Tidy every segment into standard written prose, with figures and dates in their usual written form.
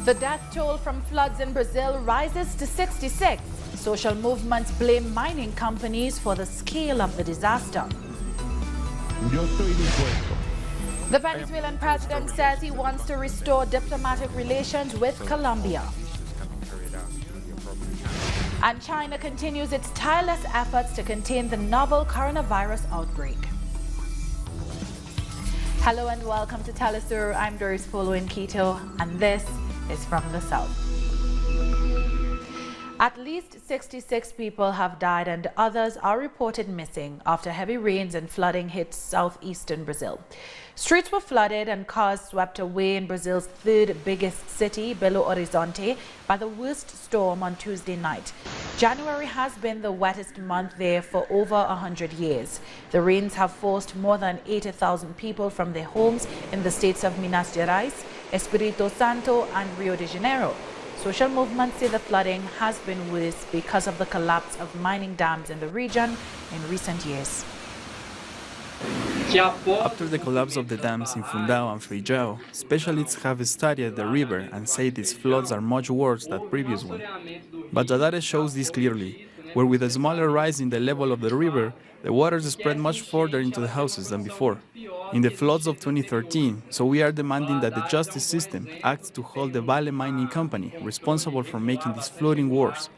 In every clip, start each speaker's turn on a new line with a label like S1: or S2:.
S1: The death toll from floods in Brazil rises to 66. Social movements blame mining companies for the scale of the disaster. The Venezuelan president says he wants to restore diplomatic relations with Colombia. And China continues its tireless efforts to contain the novel coronavirus outbreak. Hello and welcome to Telesur. I'm Doris Polo in Quito, and this is from the South. At least 66 people have died and others are reported missing after heavy rains and flooding hit southeastern Brazil. Streets were flooded and cars swept away in Brazil's third biggest city, Belo Horizonte, by the worst storm on Tuesday night. January has been the wettest month there for over 100 years. The rains have forced more than 80,000 people from their homes in the states of Minas Gerais, Espírito Santo and Rio de Janeiro. Social movements say the flooding has been worse because of the collapse of mining dams in the region in recent years.
S2: After the collapse of the dams in Fundão and Feijão, specialists have studied the river and say these floods are much worse than previous ones. But the data shows this clearly, where with a smaller rise in the level of the river, the waters spread much further into the houses than before. In the floods of 2013, so we are demanding that the justice system acts to hold the Vale mining company responsible for making this flooding worse,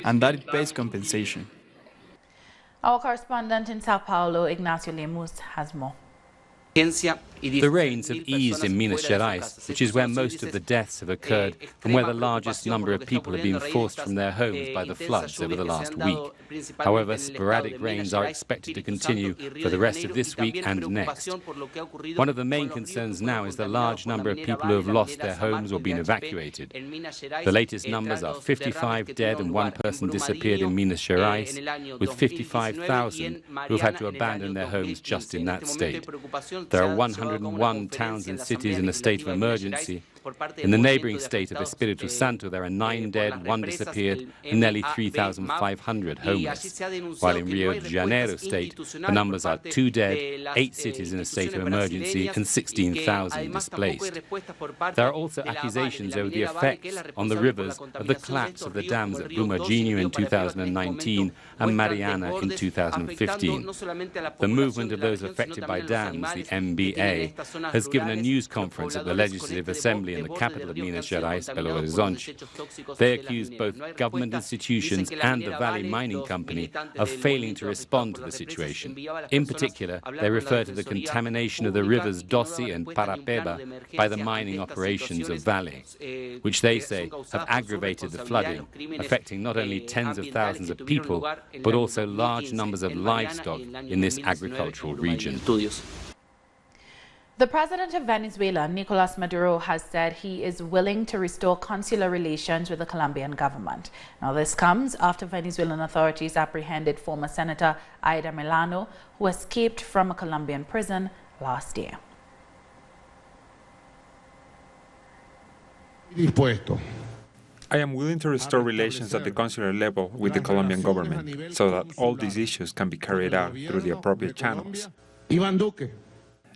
S2: and that it pays compensation.
S1: Our correspondent in Sao Paulo, Ignacio Lemus, has more.
S3: The rains have eased in Minas Gerais, which is where most of the deaths have occurred and where the largest number of people have been forced from their homes by the floods over the last week. However, sporadic rains are expected to continue for the rest of this week and next. One of the main concerns now is the large number of people who have lost their homes or been evacuated. The latest numbers are 55 dead and one person disappeared in Minas Gerais, with 55,000 who have had to abandon their homes just in that state. There are 101 towns and cities in a state of emergency. In the neighboring state of Espírito Santo, there are 9 dead, 1 disappeared, and nearly 3,500 homeless. While in Rio de Janeiro state, the numbers are 2 dead, 8 cities in a state of emergency, and 16,000 displaced. There are also accusations over the effects on the rivers of the collapse of the dams at Brumadinho in 2019 and Mariana in 2015. The movement of those affected by dams, the MBA, has given a news conference at the Legislative Assembly in the capital of Minas Gerais, Belo Horizonte. They accuse both government institutions and the Vale Mining Company of failing to respond to the situation. In particular, they refer to the contamination of the rivers Doce and Parapeba by the mining operations of Vale, which they say have aggravated the flooding, affecting not only tens of thousands of people, but also large numbers of livestock in this agricultural region.
S1: The president of Venezuela, Nicolas Maduro, has said he is willing to restore consular relations with the Colombian government. Now, this comes after Venezuelan authorities apprehended former Senator Aida Milano, who escaped from a Colombian prison last year.
S4: I am willing to restore relations at the consular level with the Colombian government so that all these issues can be carried out through the appropriate channels.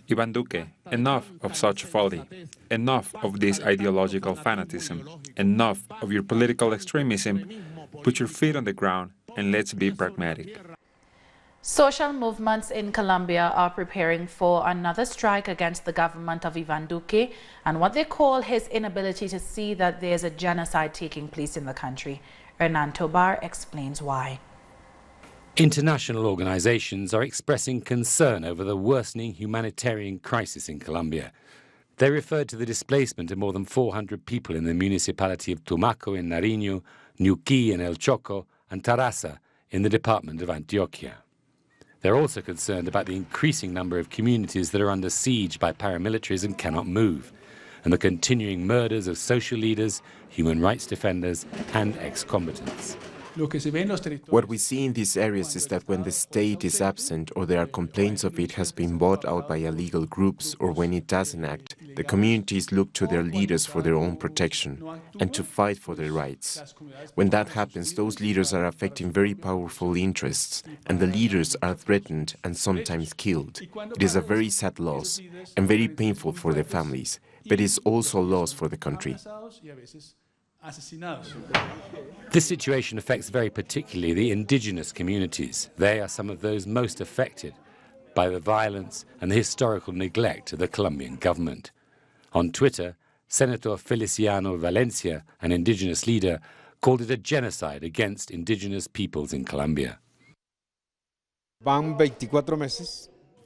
S4: Iván Duque, enough of such folly, enough of this ideological fanatism, enough of your political extremism. Put your feet on the ground and let's be pragmatic.
S1: Social movements in Colombia are preparing for another strike against the government of Iván Duque and what they call his inability to see that there's a genocide taking place in the country. Hernan Tobar explains why.
S3: International organizations are expressing concern over the worsening humanitarian crisis in Colombia. They referred to the displacement of more than 400 people in the municipality of Tumaco in Nariño, Ñuquí in El Choco, and Tarasa in the department of Antioquia. They're also concerned about the increasing number of communities that are under siege by paramilitaries and cannot move, and the continuing murders of social leaders, human rights defenders, and ex-combatants.
S5: What we see in these areas is that when the state is absent or there are complaints of it has been bought out by illegal groups, or when it doesn't act, the communities look to their leaders for their own protection and to fight for their rights. When that happens, those leaders are affecting very powerful interests, and the leaders are threatened and sometimes killed. It is a very sad loss and very painful for their families, but it is also a loss for the country.
S3: This situation affects very particularly the indigenous communities. They are some of those most affected by the violence and the historical neglect of the Colombian government. On Twitter, Senator Feliciano Valencia, an indigenous leader, called it a genocide against indigenous peoples in Colombia.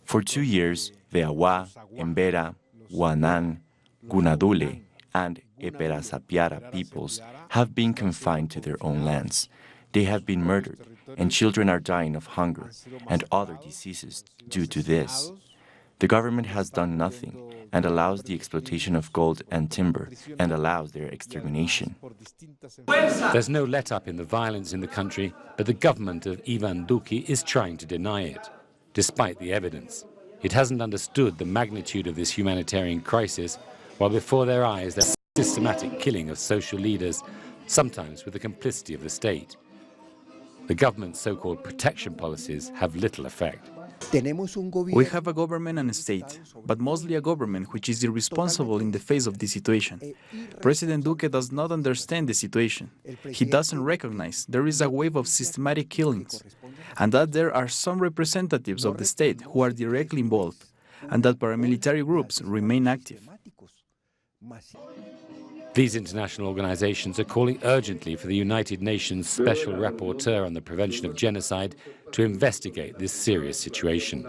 S6: For 2 years, the Awa, Embera, Guanán, Gunadule, and Eperasapiara peoples have been confined to their own lands. They have been murdered, and children are dying of hunger and other diseases due to this. The government has done nothing and allows the exploitation of gold and timber and allows their extermination.
S3: There's no let-up in the violence in the country, but the government of Iván Duque is trying to deny it, despite the evidence. It hasn't understood the magnitude of this humanitarian crisis, while before their eyes there's systematic killing of social leaders, sometimes with the complicity of the state. The government's so-called protection policies have little effect.
S2: We have a government and a state, but mostly a government which is irresponsible in the face of the situation. President Duque does not understand the situation. He doesn't recognize there is a wave of systematic killings, and that there are some representatives of the state who are directly involved, and that paramilitary groups remain active.
S3: These international organizations are calling urgently for the United Nations Special Rapporteur on the Prevention of Genocide to investigate this serious situation.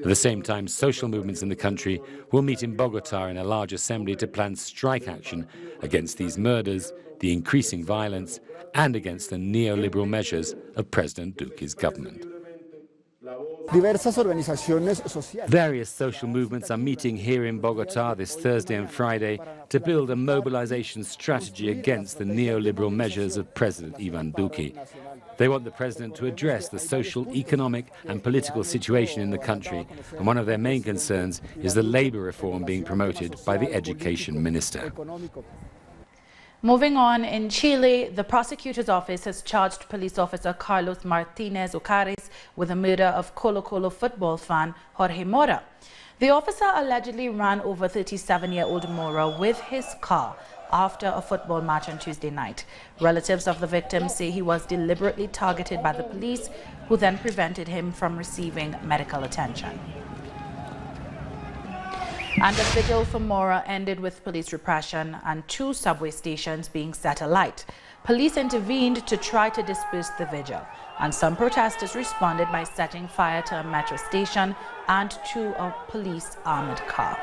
S3: At the same time, social movements in the country will meet in Bogotá in a large assembly to plan strike action against these murders, the increasing violence, and against the neoliberal measures of President Duque's government. Various social movements are meeting here in Bogotá this Thursday and Friday to build a mobilization strategy against the neoliberal measures of President Iván Duque. They want the president to address the social, economic and political situation in the country, and one of their main concerns is the labor reform being promoted by the education minister.
S1: Moving on, in Chile, the prosecutor's office has charged police officer Carlos Martinez Ocares with the murder of Colo-Colo football fan Jorge Mora. The officer allegedly ran over 37-year-old Mora with his car after a football match on Tuesday night. Relatives of the victim say he was deliberately targeted by the police, who then prevented him from receiving medical attention. And the vigil for Mora ended with police repression and 2 subway stations being set alight. Police intervened to try to disperse the vigil, and some protesters responded by setting fire to a metro station and to a police armored car.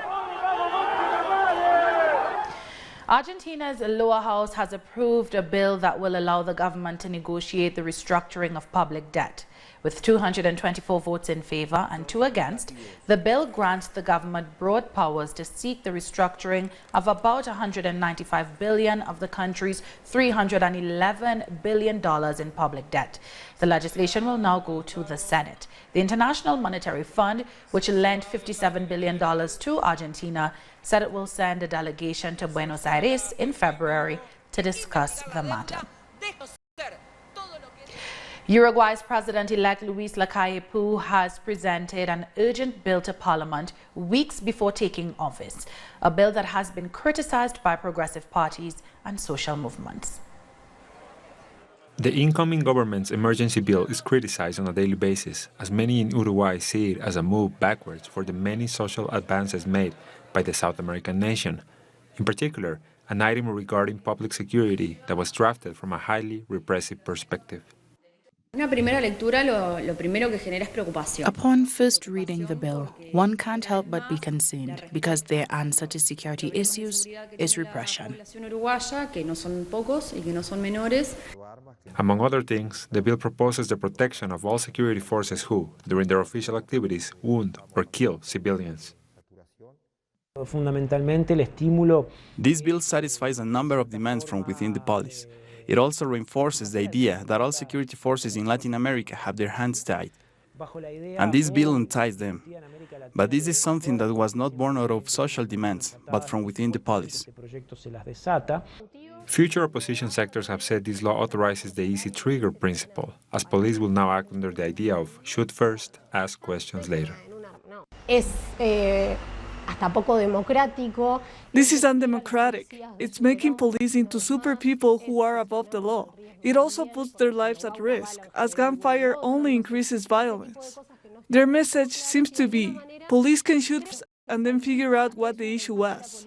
S1: Argentina's lower house has approved a bill that will allow the government to negotiate the restructuring of public debt. With 224 votes in favor and 2 against, the bill grants the government broad powers to seek the restructuring of about $195 billion of the country's $311 billion in public debt. The legislation will now go to the Senate. The International Monetary Fund, which lent $57 billion to Argentina, said it will send a delegation to Buenos Aires in February to discuss the matter. Uruguay's president-elect Luis Lacalle Pou has presented an urgent bill to Parliament weeks before taking office, a bill that has been criticized by progressive parties and social movements.
S4: The incoming government's emergency bill is criticized on a daily basis, as many in Uruguay see it as a move backwards for the many social advances made by the South American nation. In particular, an item regarding public security that was drafted from a highly repressive perspective.
S7: Upon first reading the bill, one can't help but be concerned because their answer to security issues is repression.
S4: Among other things, the bill proposes the protection of all security forces who, during their official activities, wound or kill civilians.
S2: This bill satisfies a number of demands from within the police. It also reinforces the idea that all security forces in Latin America have their hands tied. And this bill unties them. But this is something that was not born out of social demands, but from within the police.
S4: Future opposition sectors have said this law authorizes the easy trigger principle, as police will now act under the idea of shoot first, ask questions later.
S8: This is undemocratic. It's making police into super people who are above the law. It also puts their lives at risk, as gunfire only increases violence. Their message seems to be, police can shoot and then figure out what the issue was.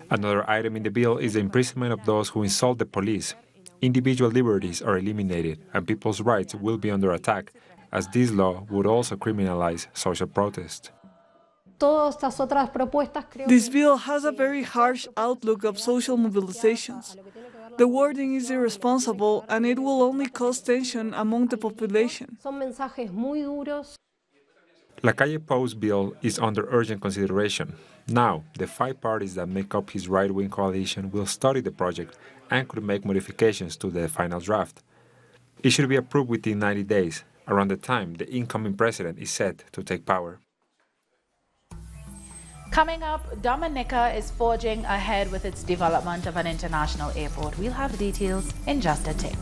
S4: Another item in the bill is the imprisonment of those who insult the police. Individual liberties are eliminated and people's rights will be under attack, as this law would also criminalize social protest.
S8: This bill has a very harsh outlook of social mobilizations. The wording is irresponsible and it will only cause tension among the population.
S4: Lacalle Pou's bill is under urgent consideration. Now, the 5 parties that make up his right-wing coalition will study the project and could make modifications to the final draft. It should be approved within 90 days, around the time the incoming president is set to take power.
S1: Coming up, Dominica is forging ahead with its development of an international airport. We'll have details in just a tick.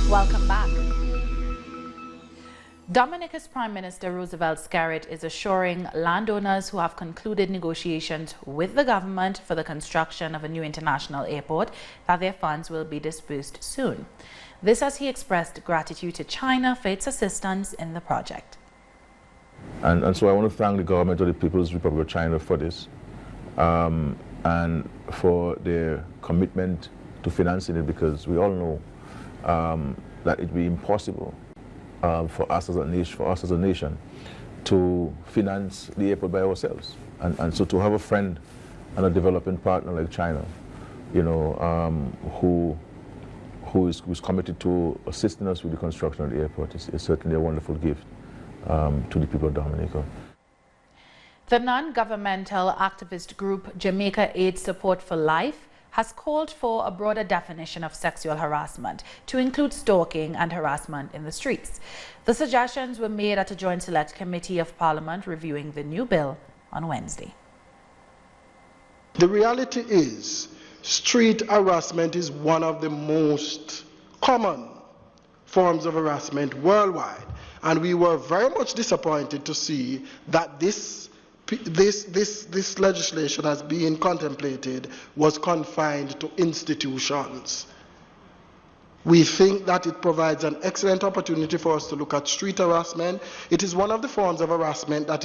S1: Welcome back. Dominica's Prime Minister Roosevelt Scarrett is assuring landowners who have concluded negotiations with the government for the construction of a new international airport that their funds will be disbursed soon. This as he expressed gratitude to China for its assistance in the project.
S9: And so I want to thank the government of the People's Republic of China for this and for their commitment to financing it, because we all know that it would be impossible for us as a nation, to finance the airport by ourselves. And so to have a friend and a developing partner like China, you know, who's committed to assisting us with the construction of the airport is certainly a wonderful gift to the people of Dominica.
S1: The non-governmental activist group Jamaica AIDS Support for Life has called for a broader definition of sexual harassment to include stalking and harassment in the streets. The suggestions were made at a joint select committee of Parliament reviewing the new bill on Wednesday.
S10: The reality is, street harassment is one of the most common forms of harassment worldwide, and we were very much disappointed to see that this legislation as being contemplated was confined to institutions. We think that it provides an excellent opportunity for us to look at street harassment. It is one of the forms of harassment that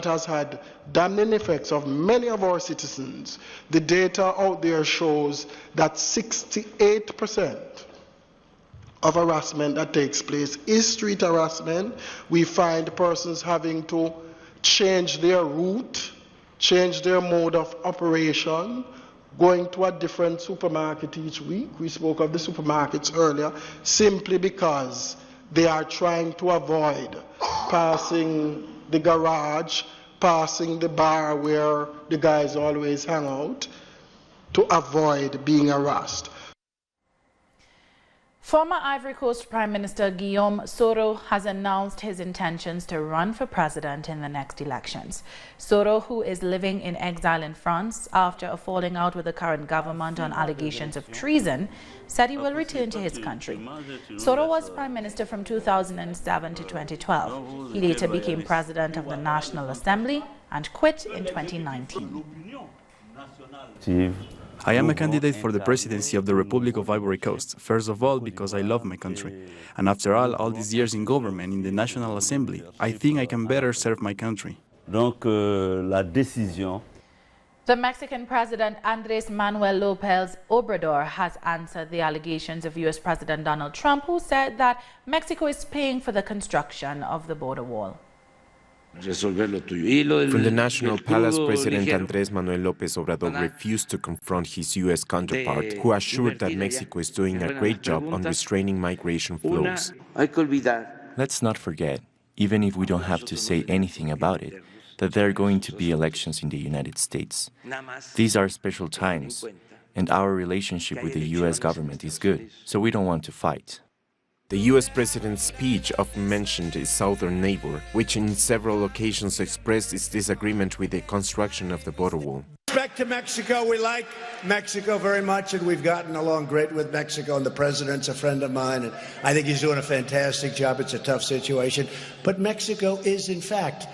S10: has had damning effects of many of our citizens. The data out there shows that 68% of harassment that takes place is street harassment. We find persons having to change their route, change their mode of operation, going to a different supermarket each week. We spoke of the supermarkets earlier, simply because they are trying to avoid passing the garage, passing the bar where the guys always hang out, to avoid being harassed.
S1: Former Ivory Coast Prime Minister Guillaume Soro has announced his intentions to run for president in the next elections. Soro, who is living in exile in France after a falling out with the current government on allegations of treason, said he will return to his country. Soro was Prime Minister from 2007 to 2012. He later became President of the National Assembly and quit in 2019.
S2: I am a candidate for the presidency of the Republic of Ivory Coast, first of all because I love my country. And after all these years in government, in the National Assembly, I think I can better serve my country.
S1: The Mexican President Andrés Manuel López Obrador has answered the allegations of U.S. President Donald Trump, who said that Mexico is paying for the construction of the border wall.
S5: From the National Palace, President Andrés Manuel López Obrador refused to confront his U.S. counterpart, who assured that Mexico is doing a great job on restraining migration flows.
S6: Let's not forget, even if we don't have to say anything about it, that there are going to be elections in the United States. These are special times, and our relationship with the U.S. government is good, so we don't want to fight.
S5: The U.S. President's speech often mentioned his southern neighbor, which in several occasions expressed its disagreement with the construction of the border wall.
S11: Respect to Mexico, we like Mexico very much, and we've gotten along great with Mexico, and the president's a friend of mine, and I think he's doing a fantastic job. It's a tough situation. But Mexico is, in fact,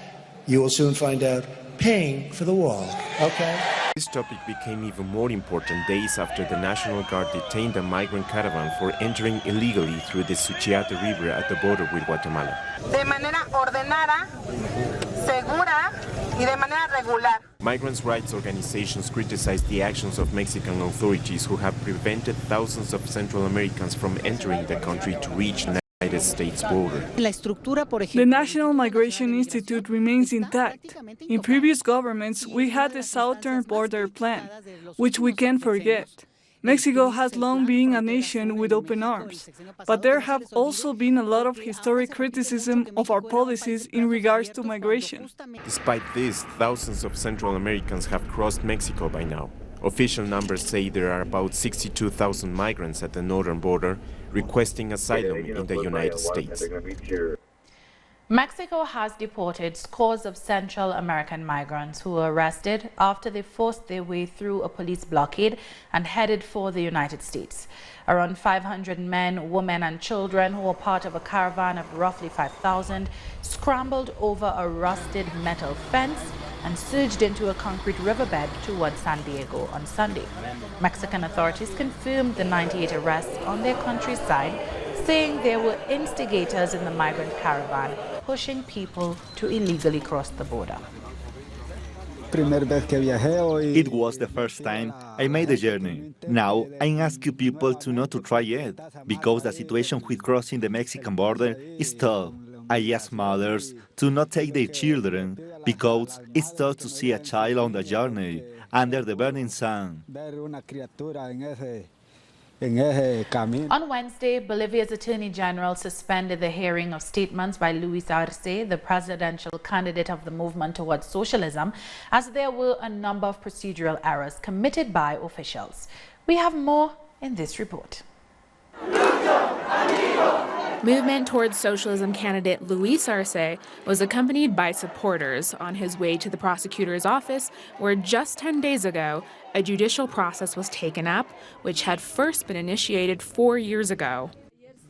S11: you will soon find out, paying for the wall, okay?
S5: This topic became even more important days after the National Guard detained a migrant caravan for entering illegally through the Suchiate River at the border with Guatemala.
S12: De manera ordenada, segura y de manera regular.
S5: Migrants' rights organizations criticized the actions of Mexican authorities who have prevented thousands of Central Americans from entering the country to reach the United States border.
S8: The National Migration Institute remains intact. In previous governments, we had the Southern Border Plan, which we can't forget. Mexico has long been a nation with open arms, but there have also been a lot of historic criticism of our policies in regards to migration.
S5: Despite this, thousands of Central Americans have crossed Mexico by now. Official numbers say there are about 62,000 migrants at the northern border requesting asylum in the United States.
S1: Mexico has deported scores of Central American migrants who were arrested after they forced their way through a police blockade and headed for the United States. Around 500 men, women and children who were part of a caravan of roughly 5,000 scrambled over a rusted metal fence and surged into a concrete riverbed towards San Diego on Sunday. Mexican authorities confirmed the 98 arrests on their countryside, saying there were instigators in the migrant caravan pushing people to illegally cross the border.
S13: It was the first time I made the journey. Now I'm asking people to not to try it, because the situation with crossing the Mexican border is tough. I ask mothers to not take their children, because it's tough to see a child on the journey under the burning sun.
S1: On Wednesday, Bolivia's Attorney General suspended the hearing of statements by Luis Arce, the presidential candidate of the movement towards socialism, as there were a number of procedural errors committed by officials. We have more in this report.
S14: Movement towards socialism candidate Luis Arce was accompanied by supporters on his way to the prosecutor's office, where just 10 days ago, a judicial process was taken up, which had first been initiated 4 years ago.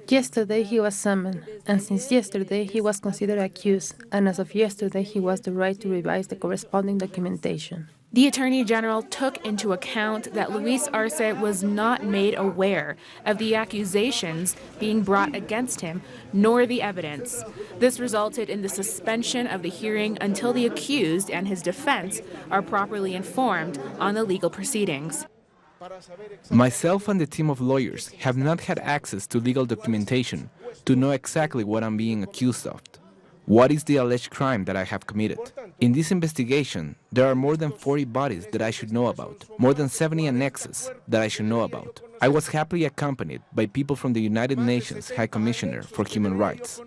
S15: Yesterday he was summoned, and since yesterday he was considered accused, and as of yesterday he was the right to revise the corresponding documentation.
S14: The Attorney General took into account that Luis Arce was not made aware of the accusations being brought against him, nor the evidence. This resulted in the suspension of the hearing until the accused and his defense are properly informed on the legal proceedings.
S16: Myself and the team of lawyers have not had access to legal documentation to know exactly what I'm being accused of. What is the alleged crime that I have committed? In this investigation, there are more than 40 bodies that I should know about, more than 70 annexes that I should know about. I was happily accompanied by people from the United Nations High Commissioner for Human Rights.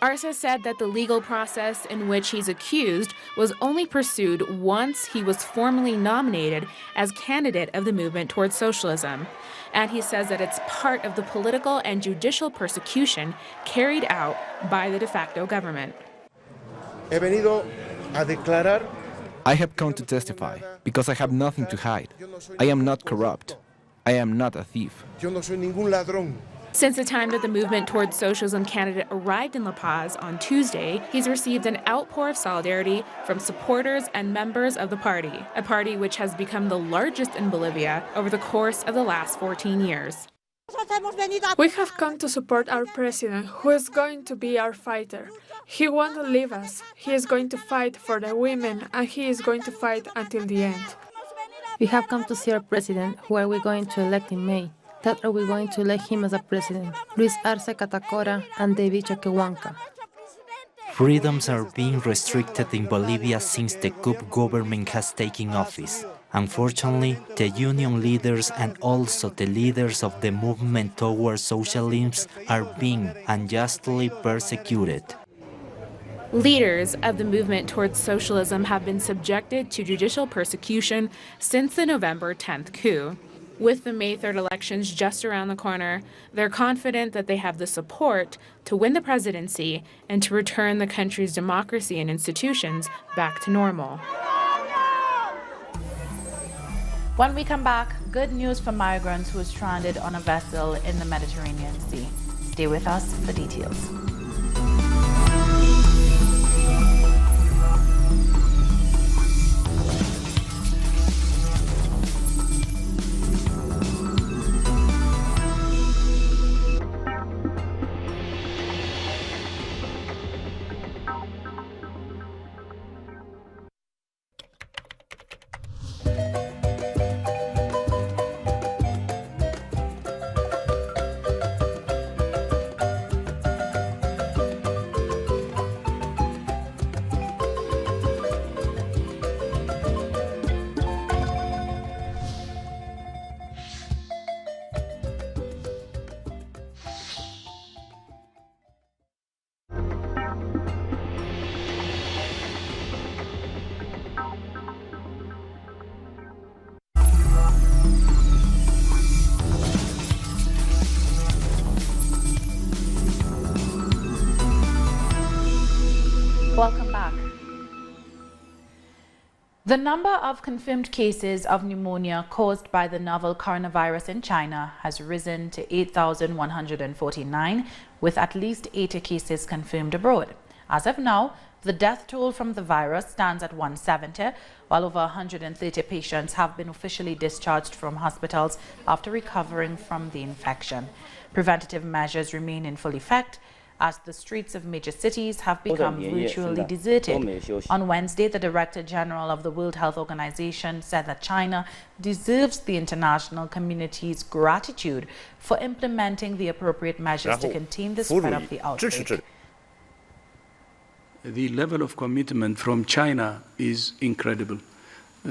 S14: Arce said that the legal process in which he's accused was only pursued once he was formally nominated as candidate of the movement towards socialism. And he says that it's part of the political and judicial persecution carried out by the de facto government.
S16: I have come to testify because I have nothing to hide. I am not corrupt. I am not a thief.
S14: Since the time that the movement towards socialism candidate arrived in La Paz on Tuesday, he's received an outpour of solidarity from supporters and members of the party, a party which has become the largest in Bolivia over the course of the last 14 years.
S8: We have come to support our president, who is going to be our fighter. He won't leave us. He is going to fight for the women, and he is going to fight until the end.
S15: We have come to see our president, who are we going to elect in May. That are we going to elect him as a president, Luis Arce Catacora and David Choquehuanca.
S17: Freedoms are being restricted in Bolivia since the coup government has taken office. Unfortunately, the union leaders and also the leaders of the movement towards socialism are being unjustly persecuted.
S14: Leaders of the movement towards socialism have been subjected to judicial persecution since the November 10th coup. With the May 3rd elections just around the corner, they're confident that they have the support to win the presidency and to return the country's democracy and institutions back to normal.
S1: When we come back, good news for migrants who are stranded on a vessel in the Mediterranean Sea. Stay with us for details. Welcome back. The number of confirmed cases of pneumonia caused by the novel coronavirus in China has risen to 8,149, with at least 80 cases confirmed abroad. As of now, the death toll from the virus stands at 170, while over 130 patients have been officially discharged from hospitals after recovering from the infection. Preventative measures remain in full effect, as the streets of major cities have become virtually deserted. On Wednesday, the Director General of the World Health Organization said that China deserves the international community's gratitude for implementing the appropriate measures to contain the spread of the outbreak.
S18: The level of commitment from China is incredible.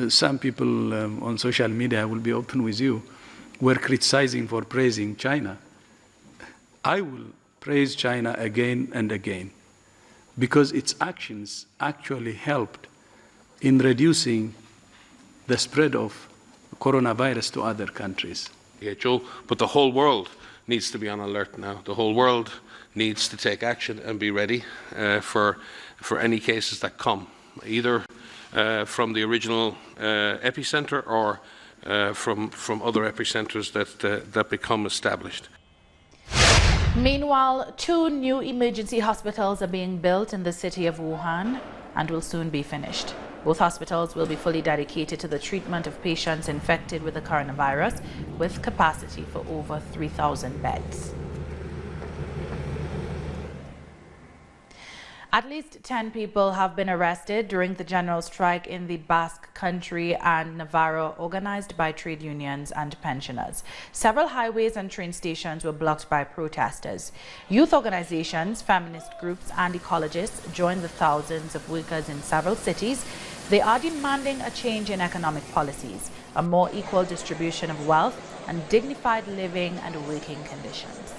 S18: Some people on social media, I will be open with you, were criticizing for praising China. I will praise China again and again, because its actions actually helped in reducing the spread of coronavirus to other countries.
S19: But the whole world needs to be on alert now. The whole world needs to take action and be ready for any cases that come, either from the original epicenter or from other epicenters that become established.
S1: Meanwhile, 2 new emergency hospitals are being built in the city of Wuhan and will soon be finished. Both hospitals will be fully dedicated to the treatment of patients infected with the coronavirus, with capacity for over 3,000 beds. At least 10 people have been arrested during the general strike in the Basque Country and Navarro organized by trade unions and pensioners. Several highways and train stations were blocked by protesters. Youth organizations, feminist groups and ecologists joined the thousands of workers in several cities. They are demanding a change in economic policies, a more equal distribution of wealth and dignified living and working conditions.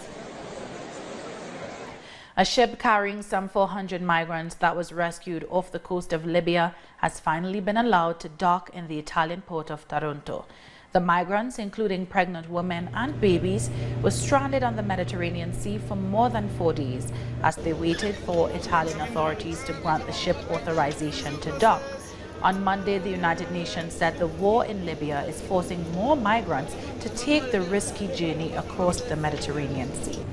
S1: A ship carrying some 400 migrants that was rescued off the coast of Libya has finally been allowed to dock in the Italian port of Taranto. The migrants, including pregnant women and babies, were stranded on the Mediterranean Sea for more than 4 days as they waited for Italian authorities to grant the ship authorization to dock. On Monday, the United Nations said the war in Libya is forcing more migrants to take the risky journey across the Mediterranean Sea.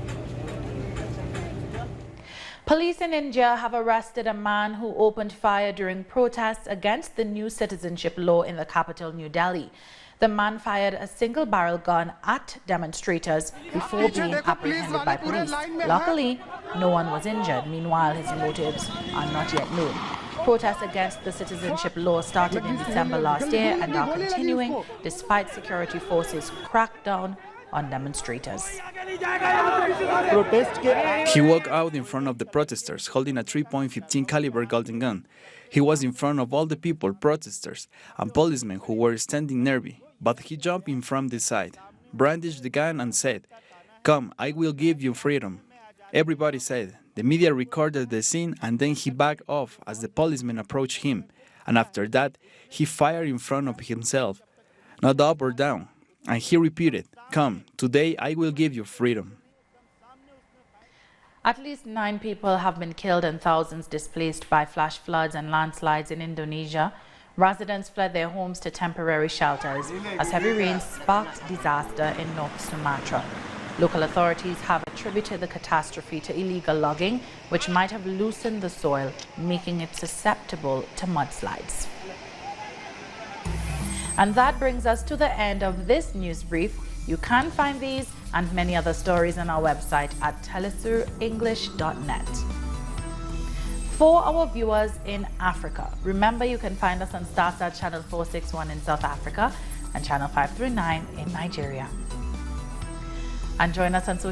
S1: Police in India have arrested a man who opened fire during protests against the new citizenship law in the capital, New Delhi. The man fired a single-barrel gun at demonstrators before being apprehended by police. Luckily, no one was injured. Meanwhile, his motives are not yet known. Protests against the citizenship law started in December last year and are continuing despite security forces' crackdown on demonstrators.
S2: He walked out in front of the protesters holding a 3.15 caliber Golden gun. He was in front of all the people, protesters, and policemen who were standing nearby. But he jumped in from the side, brandished the gun and said, "Come, I will give you freedom." Everybody said. The media recorded the scene and then he backed off as the policeman approached him. And after that, he fired in front of himself, not up or down. And he repeated, "Come, today I will give you freedom."
S1: At least 9 people have been killed and thousands displaced by flash floods and landslides in Indonesia. Residents fled their homes to temporary shelters as heavy rains sparked disaster in North Sumatra. Local authorities have attributed the catastrophe to illegal logging, which might have loosened the soil, making it susceptible to mudslides. And that brings us to the end of this news brief. You can find these and many other stories on our website at telesurenglish.net. For our viewers in Africa, remember you can find us on Starsat Channel 461 in South Africa and Channel 539 in Nigeria. And join us on social